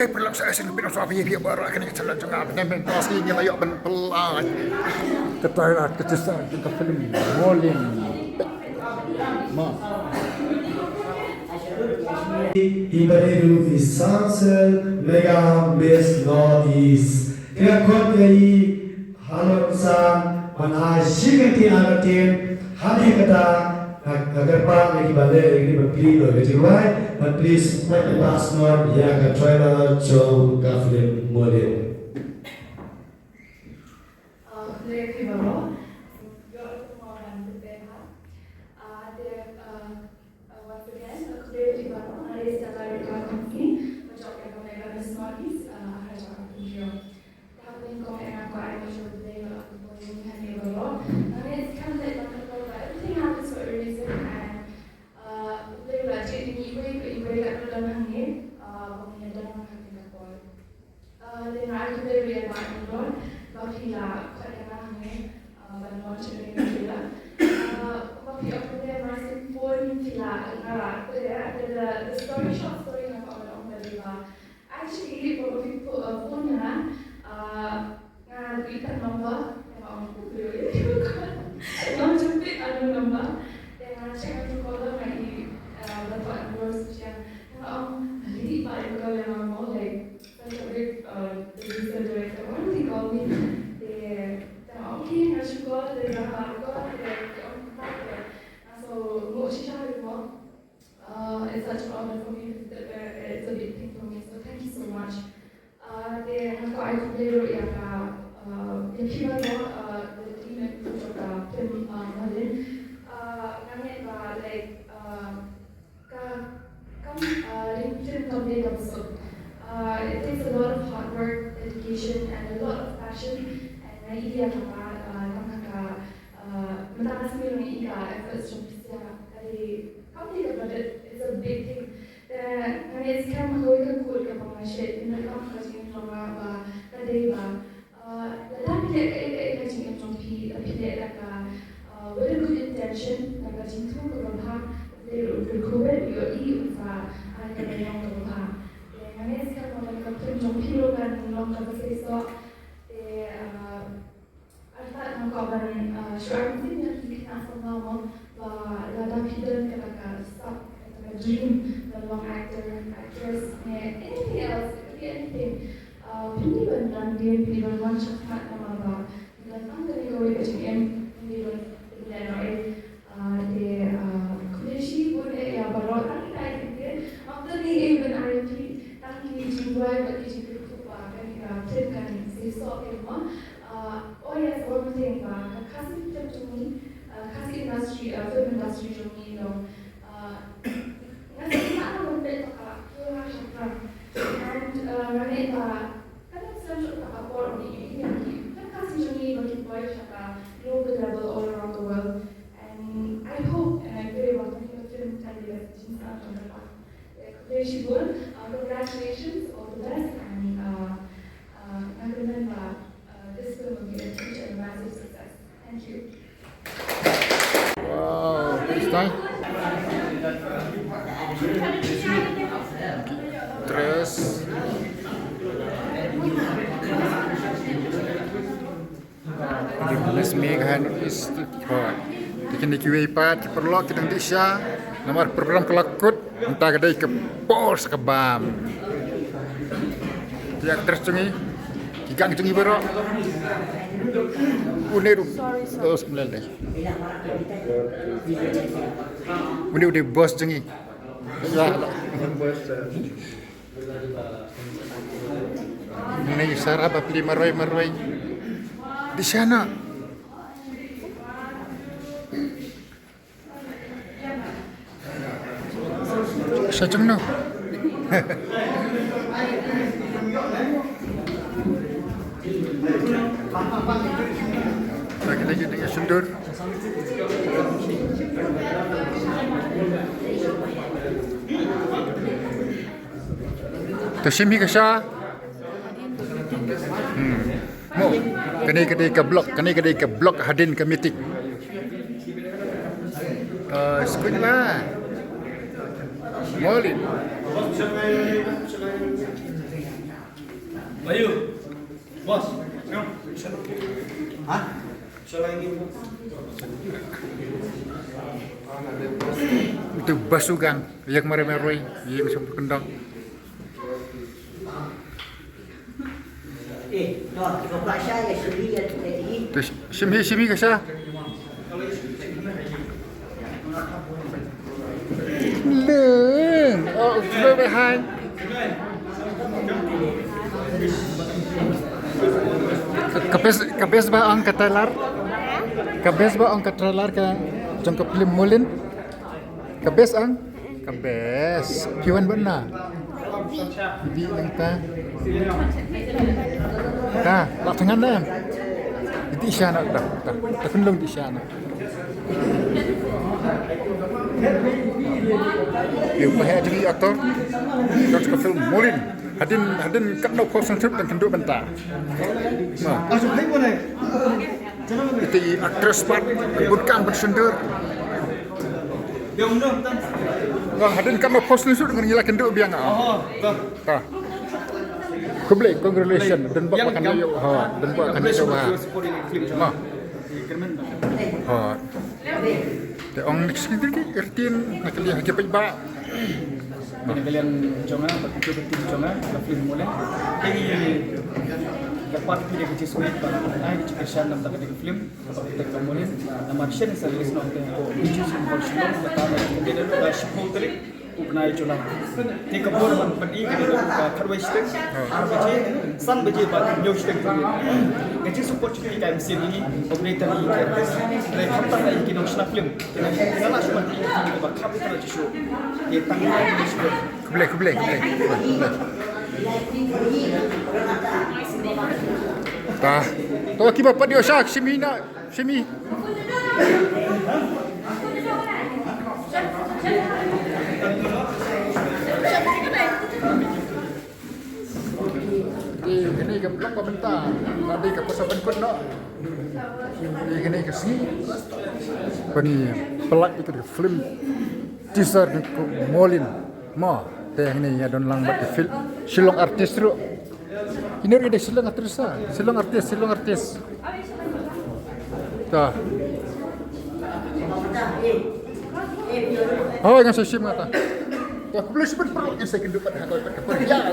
Perlu saya sini pindah suami dia baru akan jalan jengah benar pasti dia layak pelan. Ketahuan ketesan ke film Molin. Ma. Ibaderu Isansel Mega Base Northeast. Dia kau dari Halosan Manai Shigati Agatin Hadi kata agar pak lagi balik lagi berpilih loh jadi why but please let the pass not ya ke trailer show ke film model. Lagi baru, yo mau lanjut beha. Ada once again, lagi baru ada sekali company macam yang kami ada Smarties, ada macam video. Tapi kau yang aku ada show today aku boleh hanya baru. Tapi sekarang saya nak tahu everything happens for a reason and boleh belajar ini ibu kat dalam hangin, bagi dalam hangin aku. Dan aku boleh lihat macam tu, bagi lah. Dan macam ni juga. Bagi aku dia masih pun tidak nara. The story short story yang aku orang beriba. Actually, kalau kita punya ngan kita nombor yang orang kumpul. Yang jemput ada nombor. Dengan cakap tu kalau lagi berapa endorse yang orang jadi baik kalau yang mau like such a big producer director. What do they call me? Okay, I should go to the so it's such an honor for me. It's a big thing for me. So thank you so much. Then I completely yang kita the team yang juga tim Malin. Kami like LinkedIn company episode. It takes a lot of hard work, dedication, and a lot of passion. Idea kata mentara sendiri ni efforts jumpa dari company budget is a big thing. Dan kami sekarang mahu ikut kod ke pengasih mereka kerja lama tadi tapi dia kerja jumpa tapi dia kata with a good intention mereka cintu keberapa dia berkuat dia usah ada yang keberapa. Dan kami sekarang mahu ikut jumpa kan long conversation. Kawan syurga mungkin yang kita sama dalam hidup kita stop kita dream dalam actress anything else anything pilih benar dia pilih benar cakap nama dan angkat kau itu yang pilih benar dia kuliah pun ya baru tak dia after ni even RP tak ni jiwa bagi jiwa tu kan kita kan sesuatu yang oh yes, one more thing. Kasih film jumi, kasih industry, film industry jumi dong. Ngasih mana benda tak kira siapa. And rani kan sesuatu tak apa ni ini kan kasih jumi bagi boy siapa global level all around the world. And I hope and I pray about the film tadi lah cinta dan apa. Congratulations, all the best, and I remember. This film will be a huge and massive success. Thank you. Wow, this time. Terus. Di Megahan Istiqor. Dikin dikiwai pat perlu kita Indonesia nomor program kelakut entah kedai ke pos ke bam. Dia terus tungi. Ikan tungi baru. Uniru. Terus meleleh. Udah bos tungi. Ya. Ini sarap beli maroi di sana. Sejam no. Lagi dengan sundur. Tersimi kesah. Mo, kani ke blok hadin ke meeting. Sekolah. Molin. Ayo. Bos. Hah? Itu basugan yang merah-merah yang sampai kendang. Terus simi kasih. Leng, oh, sudah behind. Kabes ba ang katalar? Kabes ba ang katalar ka jangka film mulin? Kabes ang? Kabes. Kiwan ba na? Hindi lang ta. Ta, latangan na. Hindi siya na. Takundong di siya na. Yung pahay jadi aktor dan ke film Molin hadin kat no konsentrip dan kenduk benta. Langsung hai boleh. Itu aktris part bukan bersender. Yang benar betul. Wah hadin kat no konsentrip dengan gila kenduk biang ah. Oh, betul. Ta. Kublai congratulations dan buat makan dia. Ha, dan buat makan dia. Ma. Ha. Te ong sekali ertin nak lihat ke ba. Kalian jangan betul-betul jangan film mulai. Ini dapat pilih kecil sulit pada ai kesan dalam tak film dapat kita mulai. Nama action service nanti biju simbol simbol betapa kita dulu shipol tadi upnai chula. Tika bor ban padi kita dulu karwai stek. Biji san biji ban nyok stek tadi. Kecil support kita MC ini operator ini kertas. Dari khatar lagi kita nak film. Kita nak cuma kita bakal kita nak show. Dia tanggal ini show. Kublai. Tah. Tu aki bapa dia syak simi. Ini ke blok apa bentar. Tadi ke pasal benkut nak. Ini ke sini. Bani pelak itu di film teaser di Molin. Ma, teh ini ya don lang bat film silong artis ru. Ini ada silong artis ah. Silong artis. Tah. Oh, yang saya sim kata. Aku boleh sebut perlu yang saya kendupat. Ya.